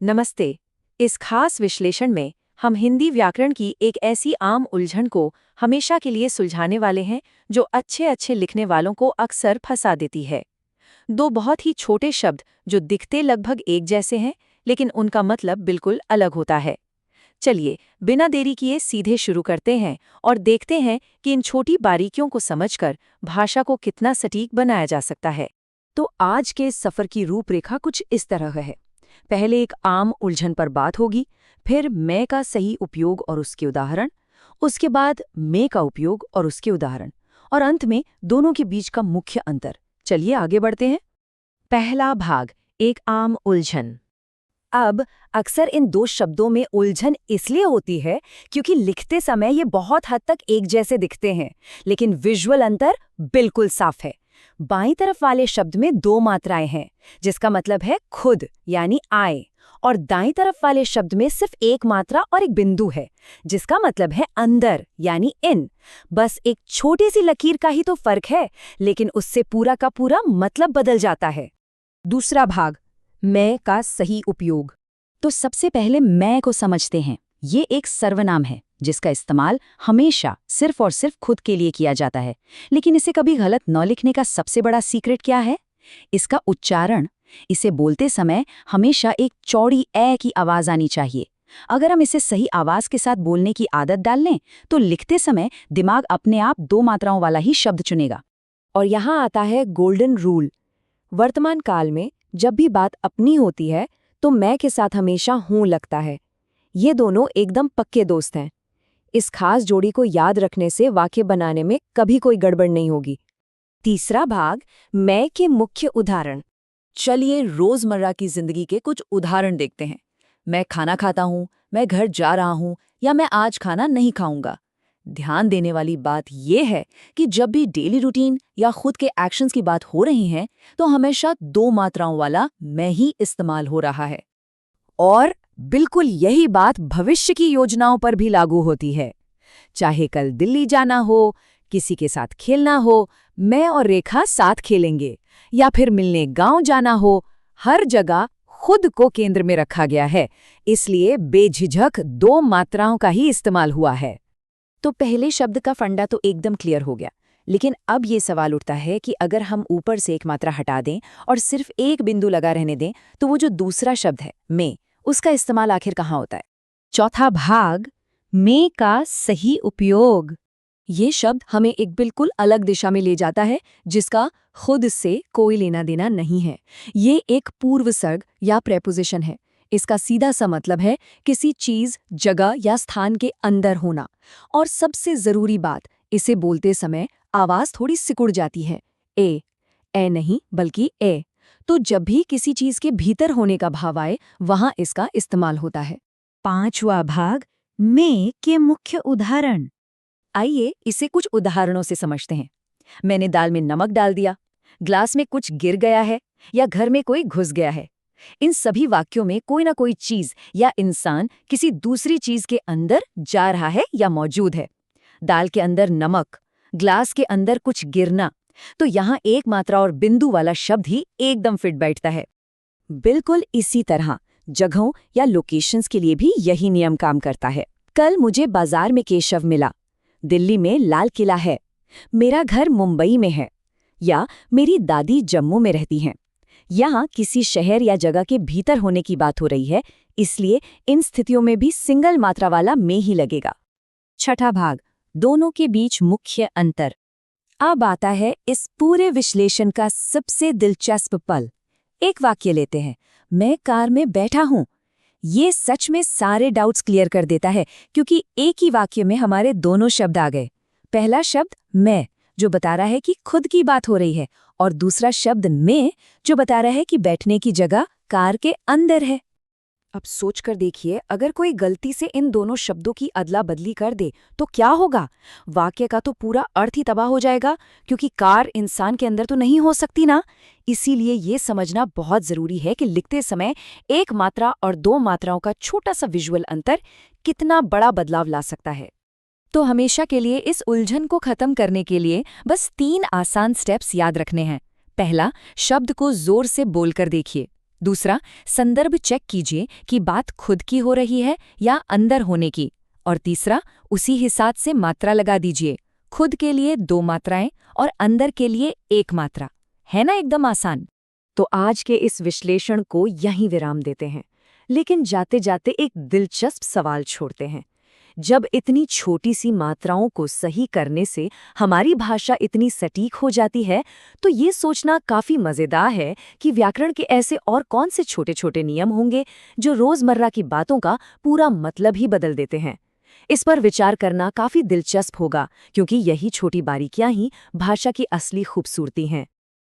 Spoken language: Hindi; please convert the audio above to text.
नमस्ते। इस खास विश्लेषण में हम हिंदी व्याकरण की एक ऐसी आम उलझन को हमेशा के लिए सुलझाने वाले हैं जो अच्छे अच्छे लिखने वालों को अक्सर फंसा देती है। दो बहुत ही छोटे शब्द जो दिखते लगभग एक जैसे हैं, लेकिन उनका मतलब बिल्कुल अलग होता है। चलिए, बिना देरी किए सीधे शुरू करते हैं और देखते हैं कि इन छोटी बारीकियों को समझकर भाषा को कितना सटीक बनाया जा सकता है। तो आज के इस सफर की रूपरेखा कुछ इस तरह है। पहले एक आम उलझन पर बात होगी, फिर मैं का सही उपयोग और उसके उदाहरण, उसके बाद मैं का उपयोग और उसके उदाहरण, और अंत में दोनों के बीच का मुख्य अंतर। चलिए आगे बढ़ते हैं। पहला भाग, एक आम उलझन। अब अक्सर इन दो शब्दों में उलझन इसलिए होती है क्योंकि लिखते समय ये बहुत हद तक एक जैसे दिखते हैं, लेकिन विजुअल अंतर बिल्कुल साफ है। बाईं तरफ वाले शब्द में दो मात्राएं हैं, जिसका मतलब है खुद यानी आई, और दाईं तरफ वाले शब्द में सिर्फ एक मात्रा और एक बिंदु है, जिसका मतलब है अंदर यानी इन। बस एक छोटी सी लकीर का ही तो फर्क है, लेकिन उससे पूरा का पूरा मतलब बदल जाता है। दूसरा भाग, मैं का सही उपयोग। तो सबसे पहले मैं को समझते हैं। ये एक सर्वनाम है जिसका इस्तेमाल हमेशा सिर्फ और सिर्फ खुद के लिए किया जाता है, लेकिन इसे कभी गलत न लिखने का सबसे बड़ा सीक्रेट क्या है? इसका उच्चारण। इसे बोलते समय हमेशा एक चौड़ी ए की आवाज आनी चाहिए। अगर हम इसे सही आवाज के साथ बोलने की आदत डाल लें तो लिखते समय दिमाग अपने आप दो मात्राओं वाला ही शब्द चुनेगा। और यहाँ आता है गोल्डन रूल। वर्तमान काल में जब भी बात अपनी होती है तो मैं के साथ हमेशा हूं लगता है। ये दोनों एकदम पक्के दोस्त हैं। इस खास जोड़ी को याद रखने से वाक्य बनाने में कभी कोई गड़बड़ नहीं होगी। तीसरा भाग, मैं के मुख्य उदाहरण। चलिए रोजमर्रा की जिंदगी के कुछ उदाहरण देखते हैं। मैं खाना खाता हूँ, मैं घर जा रहा हूँ, या मैं आज खाना नहीं खाऊंगा। ध्यान देने वाली बात यह है कि जब भी डेली रूटीन या खुद के एक्शंस की बात हो रही है तो हमेशा दो मात्राओं वाला मैं ही इस्तेमाल हो रहा है। और बिल्कुल यही बात भविष्य की योजनाओं पर भी लागू होती है। चाहे कल दिल्ली जाना हो, किसी के साथ खेलना हो, मैं और रेखा साथ खेलेंगे, या फिर मिलने गांव जाना हो, हर जगह खुद को केंद्र में रखा गया है, इसलिए बेझिझक दो मात्राओं का ही इस्तेमाल हुआ है। तो पहले शब्द का फंडा तो एकदम क्लियर हो गया, लेकिन अब ये सवाल उठता है कि अगर हम ऊपर से एक मात्रा हटा दें और सिर्फ एक बिंदु लगा रहने दें तो वो जो दूसरा शब्द है मैं, उसका इस्तेमाल आखिर कहाँ होता है? चौथा भाग, मैं का सही उपयोग। ये शब्द हमें एक बिल्कुल अलग दिशा में ले जाता है, जिसका खुद से कोई लेना देना नहीं है। ये एक पूर्वसर्ग या प्रेपोजिशन है। इसका सीधा सा मतलब है किसी चीज, जगह या स्थान के अंदर होना। और सबसे जरूरी बात, इसे बोलते समय आवाज थोड़ी सिकुड़ जाती है। ए नहीं बल्कि ए। तो जब भी किसी चीज के भीतर होने का भाव आए वहां इसका इस्तेमाल होता है। पांचवा भाग, मैं के मुख्य उदाहरण। आइए इसे कुछ उदाहरणों से समझते हैं। मैंने दाल में नमक डाल दिया, ग्लास में कुछ गिर गया है, या घर में कोई घुस गया है। इन सभी वाक्यों में कोई ना कोई चीज या इंसान किसी दूसरी चीज के अंदर जा रहा है या मौजूद है। दाल के अंदर नमक, ग्लास के अंदर कुछ गिरना, तो यहाँ एक मात्रा और बिंदु वाला शब्द ही एकदम फिट बैठता है। बिल्कुल इसी तरह जगहों या लोकेशंस के लिए भी यही नियम काम करता है। कल मुझे बाजार में केशव मिला, दिल्ली में लाल किला है, मेरा घर मुंबई में है, या मेरी दादी जम्मू में रहती हैं। यहाँ किसी शहर या जगह के भीतर होने की बात हो रही है, इसलिए इन स्थितियों में भी सिंगल मात्रा वाला में ही लगेगा। छठा भाग, दोनों के बीच मुख्य अंतर। अब आता है इस पूरे विश्लेषण का सबसे दिलचस्प पल। एक वाक्य लेते हैं, मैं कार में बैठा हूं। ये सच में सारे डाउट्स क्लियर कर देता है, क्योंकि एक ही वाक्य में हमारे दोनों शब्द आ गए। पहला शब्द मैं, जो बता रहा है कि खुद की बात हो रही है, और दूसरा शब्द मैं, जो बता रहा है कि बैठने की जगह कार के अंदर है। अब सोच कर देखिए, अगर कोई गलती से इन दोनों शब्दों की अदला बदली कर दे तो क्या होगा? वाक्य का तो पूरा अर्थ ही तबाह हो जाएगा, क्योंकि कार इंसान के अंदर तो नहीं हो सकती ना। इसीलिए ये समझना बहुत जरूरी है कि लिखते समय एक मात्रा और दो मात्राओं का छोटा सा विजुअल अंतर कितना बड़ा बदलाव ला सकता है। तो हमेशा के लिए इस उलझन को खत्म करने के लिए बस 3 आसान स्टेप्स याद रखने हैं। पहला, शब्द को जोर से बोलकर देखिए। दूसरा, संदर्भ चेक कीजिए कि बात खुद की हो रही है या अंदर होने की। और तीसरा, उसी हिसाब से मात्रा लगा दीजिए। खुद के लिए 2 मात्राएं और अंदर के लिए 1 मात्रा। है ना एकदम आसान? तो आज के इस विश्लेषण को यहीं विराम देते हैं, लेकिन जाते जाते एक दिलचस्प सवाल छोड़ते हैं। जब इतनी छोटी सी मात्राओं को सही करने से हमारी भाषा इतनी सटीक हो जाती है, तो ये सोचना काफी मजेदार है कि व्याकरण के ऐसे और कौन से छोटे छोटे नियम होंगे जो रोजमर्रा की बातों का पूरा मतलब ही बदल देते हैं। इस पर विचार करना काफी दिलचस्प होगा, क्योंकि यही छोटी बारीकियां ही भाषा की असली खूबसूरती हैं।